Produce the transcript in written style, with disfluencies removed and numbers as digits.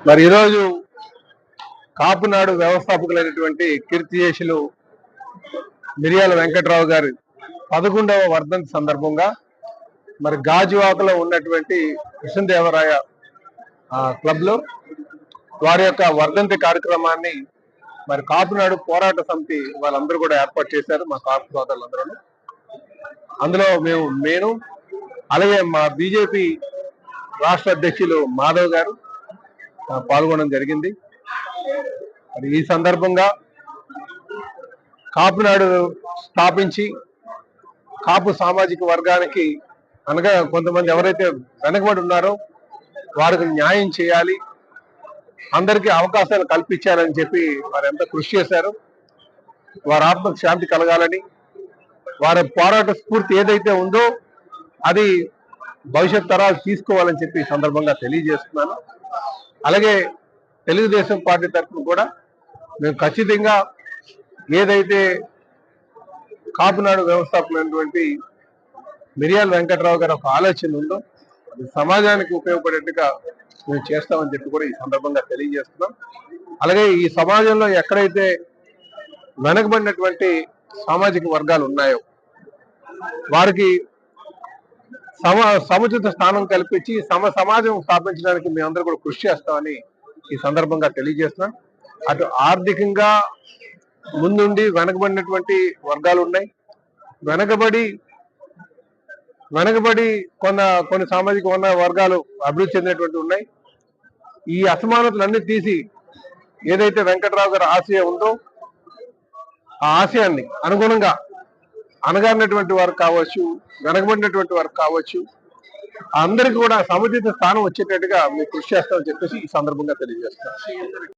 మరి ఈరోజు కాపునాడు వ్యవస్థాపకులైనటువంటి కీర్తిశేషులు మిరియాల వెంకట్రావు గారి 11వ వర్ధంతి సందర్భంగా మరి గాజువాకలో ఉన్నటువంటి కృష్ణదేవరాయ క్లబ్ లో వారి యొక్క వర్ధంతి కార్యక్రమాన్ని మరి కాపునాడు పోరాట సమితి వాళ్ళందరూ కూడా ఏర్పాటు చేశారు. మా కాపు సోదరులందరూ అందులో నేను అలాగే మా బీజేపీ రాష్ట్ర అధ్యక్షులు మాధవ్ గారు పాల్గొనడం జరిగింది. మరి ఈ సందర్భంగా కాపునాడు స్థాపించి కాపు సామాజిక వర్గానికి అనగా కొంతమంది ఎవరైతే వెనకబడి ఉన్నారో వారికి న్యాయం చేయాలి, అందరికీ అవకాశాలు కల్పించాలని చెప్పి వారు ఎంత కృషి చేశారు. వారి ఆత్మకు శాంతి కలగాలని, వారి పోరాట స్ఫూర్తి ఏదైతే ఉందో అది భవిష్యత్ తరాలు తీసుకోవాలని చెప్పి ఈ సందర్భంగా తెలియజేస్తున్నాను. అలాగే తెలుగుదేశం పార్టీ తరఫున కూడా మేము ఖచ్చితంగా ఏదైతే కాపునాడు వ్యవస్థాపకులైనటువంటి మిరియాల వెంకట్రావు గారి ఒక ఆలోచన ఉందో అది సమాజానికి ఉపయోగపడేట్టుగా మేము చేస్తామని చెప్పి కూడా ఈ సందర్భంగా తెలియజేస్తున్నాం. అలాగే ఈ సమాజంలో ఎక్కడైతే వెనకబడినటువంటి సామాజిక వర్గాలు ఉన్నాయో వారికి సముచిత స్థానం కల్పించి సమాజం స్థాపించడానికి మేమందరూ కూడా కృషి చేస్తామని ఈ సందర్భంగా తెలియజేస్తున్నాం. అటు ఆర్థికంగా ముందుండి వెనకబడినటువంటి వర్గాలు ఉన్నాయి, వెనకబడి కొన్ని సామాజిక వర్గాలు అభివృద్ధి చెందినటువంటి ఉన్నాయి. ఈ అసమానతలన్నీ తీసి ఏదైతే వెంకట్రావు గారి ఆశయం ఉందో ఆ ఆశయాన్ని అనుగుణంగా అనగారినటువంటి వారు కావచ్చు, వెనకబడినటువంటి వారు కావచ్చు, అందరికీ కూడా సముచిత స్థానం వచ్చేటట్టుగా మేము కృషి చేస్తామని చెప్పేసి ఈ సందర్భంగా తెలియజేస్తాం.